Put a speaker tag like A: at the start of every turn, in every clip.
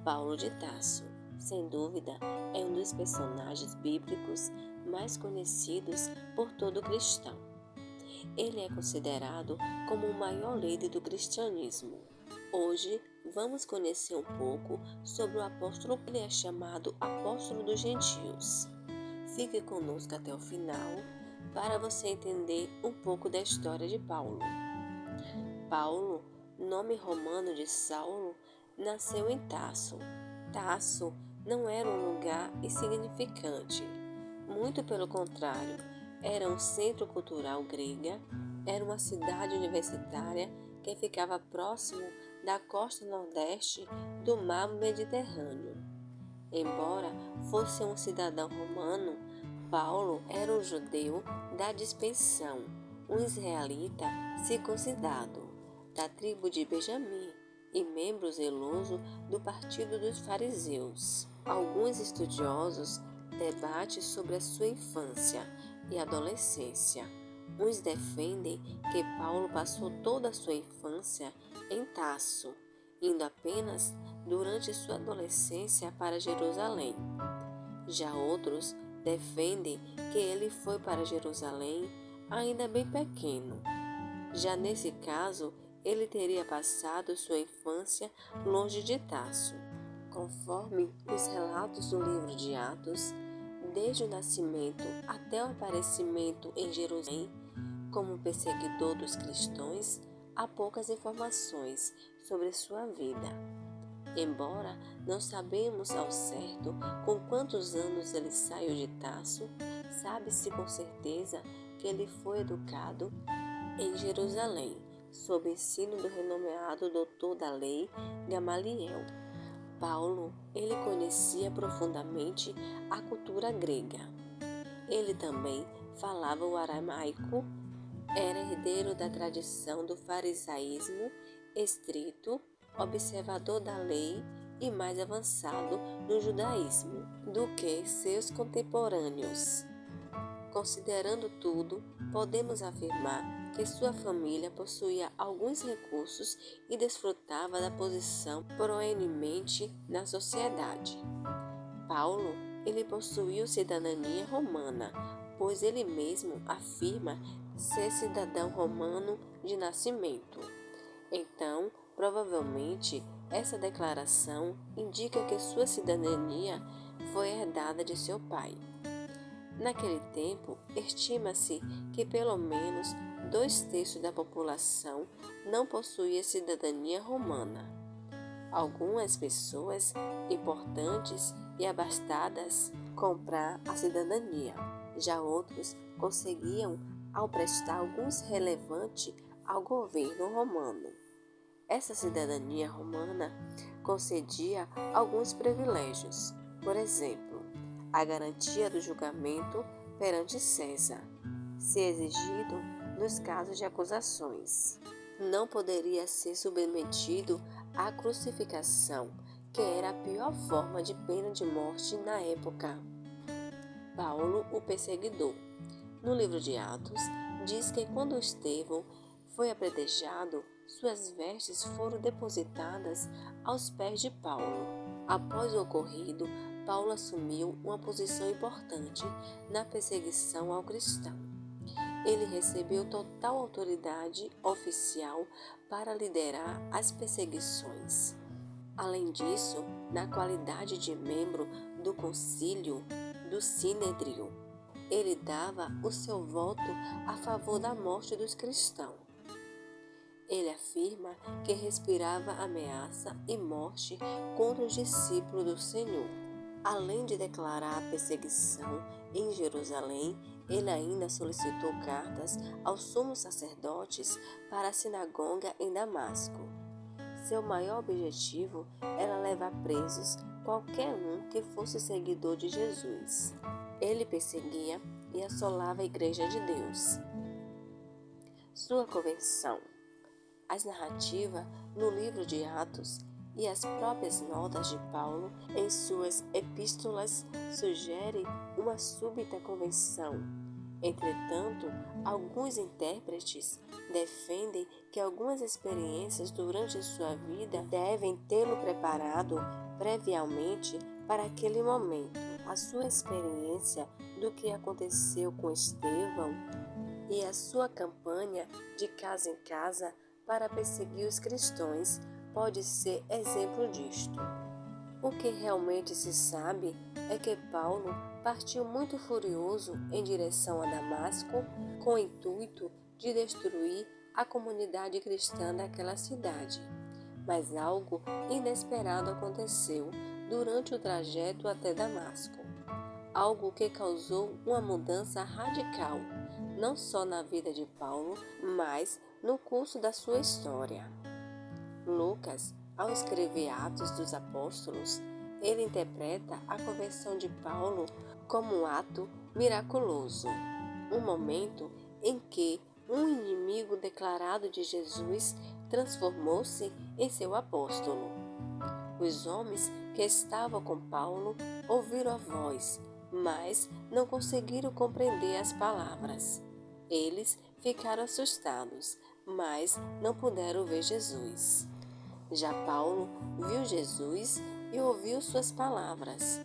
A: Paulo de Tarso, sem dúvida, é um dos personagens bíblicos mais conhecidos por todo cristão. Ele é considerado como o maior líder do cristianismo. Hoje, vamos conhecer um pouco sobre o apóstolo. Ele é chamado apóstolo dos gentios. Fique conosco até o final para você entender um pouco da história de Paulo. Paulo, nome romano de Saulo, nasceu em Tarso. Tarso não era um lugar insignificante. Muito pelo contrário, era um centro cultural grega, era uma cidade universitária que ficava próximo da costa nordeste do mar Mediterrâneo. Embora fosse um cidadão romano, Paulo era um judeu da dispersão, um israelita circuncidado, da tribo de Benjamim e membro zeloso do partido dos fariseus. Alguns estudiosos debatem sobre a sua infância e adolescência. Uns defendem que Paulo passou toda a sua infância em Tarso, indo apenas durante sua adolescência para Jerusalém. Já outros defendem que ele foi para Jerusalém ainda bem pequeno. Já nesse caso, ele teria passado sua infância longe de Tarso. Conforme os relatos do livro de Atos, desde o nascimento até o aparecimento em Jerusalém como perseguidor dos cristãos, há poucas informações sobre sua vida. Embora não sabemos ao certo com quantos anos ele saiu de Tarso, sabe-se com certeza que ele foi educado em Jerusalém, sob ensino do renomeado doutor da lei Gamaliel. Paulo, ele conhecia profundamente a cultura grega. Ele também falava o aramaico, era herdeiro da tradição do farisaísmo estrito, observador da lei e mais avançado no judaísmo do que seus contemporâneos. Considerando tudo, podemos afirmar que sua família possuía alguns recursos e desfrutava da posição proeminente na sociedade. Paulo, ele possuía cidadania romana, pois ele mesmo afirma ser cidadão romano de nascimento. Então, provavelmente, essa declaração indica que sua cidadania foi herdada de seu pai. Naquele tempo, estima-se que pelo menos 2/3 da população não possuía cidadania romana. Algumas pessoas importantes e abastadas comprar a cidadania, já outros conseguiam ao prestar alguns relevante ao governo romano. Essa cidadania romana concedia alguns privilégios, por exemplo, a garantia do julgamento perante César, se exigido nos casos de acusações. Não poderia ser submetido à crucificação, que era a pior forma de pena de morte na época. Paulo, o perseguidor. No livro de Atos, diz que quando Estevão foi apedrejado, suas vestes foram depositadas aos pés de Paulo. Após o ocorrido, Paulo assumiu uma posição importante na perseguição ao cristão. Ele recebeu total autoridade oficial para liderar as perseguições. Além disso, na qualidade de membro do concílio do Sinédrio, ele dava o seu voto a favor da morte dos cristãos. Ele afirma que respirava ameaça e morte contra os discípulos do Senhor. Além de declarar a perseguição em Jerusalém, ele ainda solicitou cartas aos sumos sacerdotes para a sinagoga em Damasco. Seu maior objetivo era levar presos qualquer um que fosse seguidor de Jesus. Ele perseguia e assolava a Igreja de Deus. Sua conversão. As narrativas no livro de Atos e as próprias notas de Paulo em suas epístolas sugerem uma súbita conversão. Entretanto, alguns intérpretes defendem que algumas experiências durante sua vida devem tê-lo preparado previamente para aquele momento. A sua experiência do que aconteceu com Estevão e a sua campanha de casa em casa para perseguir os cristãos pode ser exemplo disto. O que realmente se sabe é que Paulo partiu muito furioso em direção a Damasco com o intuito de destruir a comunidade cristã daquela cidade. Mas algo inesperado aconteceu durante o trajeto até Damasco. Algo que causou uma mudança radical, não só na vida de Paulo, mas no curso da sua história. Lucas, ao escrever Atos dos Apóstolos, ele interpreta a conversão de Paulo como um ato miraculoso, um momento em que um inimigo declarado de Jesus transformou-se em seu apóstolo. Os homens que estavam com Paulo ouviram a voz, mas não conseguiram compreender as palavras. Eles ficaram assustados, mas não puderam ver Jesus. Já Paulo viu Jesus e ouviu suas palavras.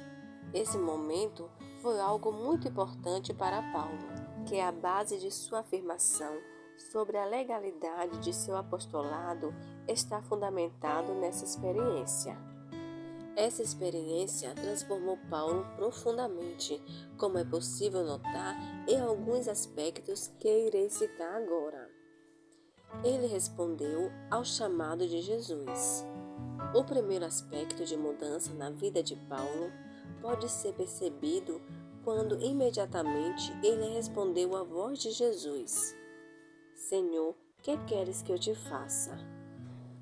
A: Esse momento foi algo muito importante para Paulo, que é a base de sua afirmação sobre a legalidade de seu apostolado está fundamentado nessa experiência. Essa experiência transformou Paulo profundamente, como é possível notar em alguns aspectos que irei citar agora. Ele respondeu ao chamado de Jesus. O primeiro aspecto de mudança na vida de Paulo pode ser percebido quando imediatamente ele respondeu à voz de Jesus: Senhor, que queres que eu te faça?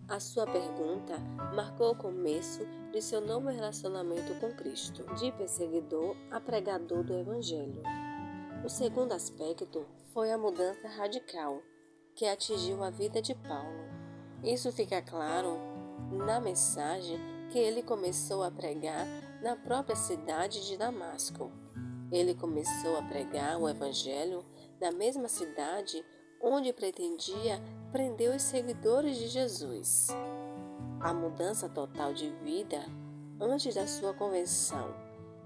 A: A sua pergunta marcou o começo de seu novo relacionamento com Cristo, de perseguidor a pregador do Evangelho. O segundo aspecto foi a mudança radical que atingiu a vida de Paulo. Isso fica claro na mensagem que ele começou a pregar na própria cidade de Damasco. Ele começou a pregar o Evangelho na mesma cidade onde pretendia prender os seguidores de Jesus. A mudança total de vida antes da sua conversão.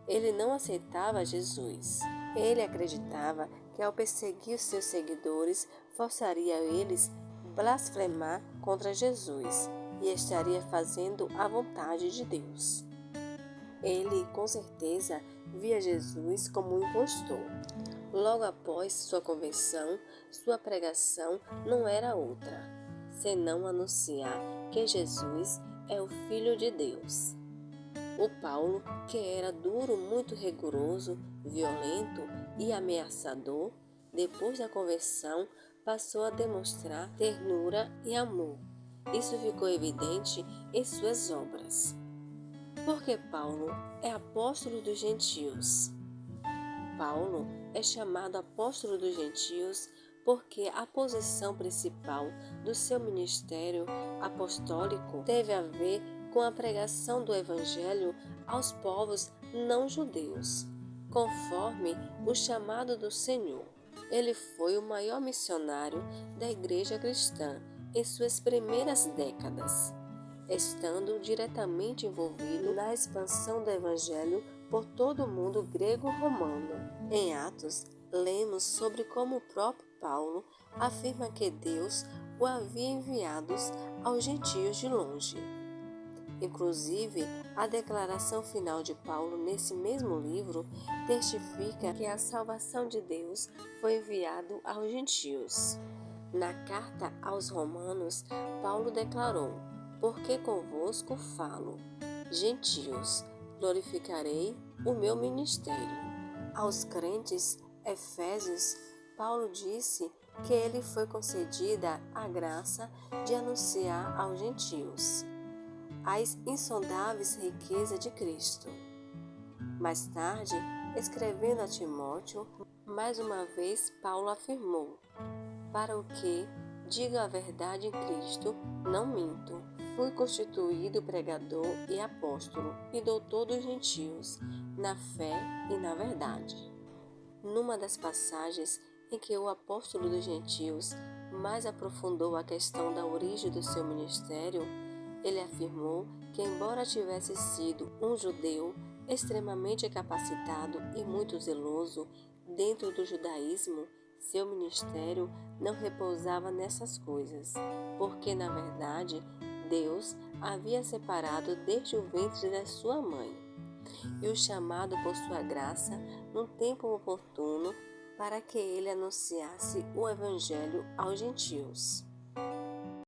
A: Ele não aceitava Jesus. Ele acreditava que ao perseguir os seus seguidores, forçaria eles a blasfemar contra Jesus e estaria fazendo a vontade de Deus. Ele, com certeza, via Jesus como um impostor. Logo após sua conversão, sua pregação não era outra, senão anunciar que Jesus é o Filho de Deus. O Paulo, que era duro, muito rigoroso, violento e ameaçador, depois da conversão, passou a demonstrar ternura e amor. Isso ficou evidente em suas obras. Porque Paulo é apóstolo dos gentios. Paulo é chamado apóstolo dos gentios porque a posição principal do seu ministério apostólico teve a ver com a pregação do Evangelho aos povos não judeus, conforme o chamado do Senhor. Ele foi o maior missionário da Igreja Cristã em suas primeiras décadas, estando diretamente envolvido na expansão do Evangelho por todo o mundo grego-romano. Em Atos, lemos sobre como o próprio Paulo afirma que Deus o havia enviado aos gentios de longe. Inclusive, a declaração final de Paulo nesse mesmo livro testifica que a salvação de Deus foi enviada aos gentios. Na carta aos Romanos, Paulo declarou: Porque convosco falo, gentios, glorificarei o meu ministério. Aos crentes efésios, Paulo disse que ele foi concedida a graça de anunciar aos gentios as insondáveis riquezas de Cristo. Mais tarde, escrevendo a Timóteo, mais uma vez Paulo afirmou: Para o que digo a verdade em Cristo, não minto. Fui constituído pregador e apóstolo e doutor dos gentios, na fé e na verdade. Numa das passagens em que o apóstolo dos gentios mais aprofundou a questão da origem do seu ministério, ele afirmou que, embora tivesse sido um judeu extremamente capacitado e muito zeloso dentro do judaísmo, seu ministério não repousava nessas coisas, porque, na verdade, Deus havia separado desde o ventre da sua mãe e o chamado por sua graça num tempo oportuno para que ele anunciasse o Evangelho aos gentios.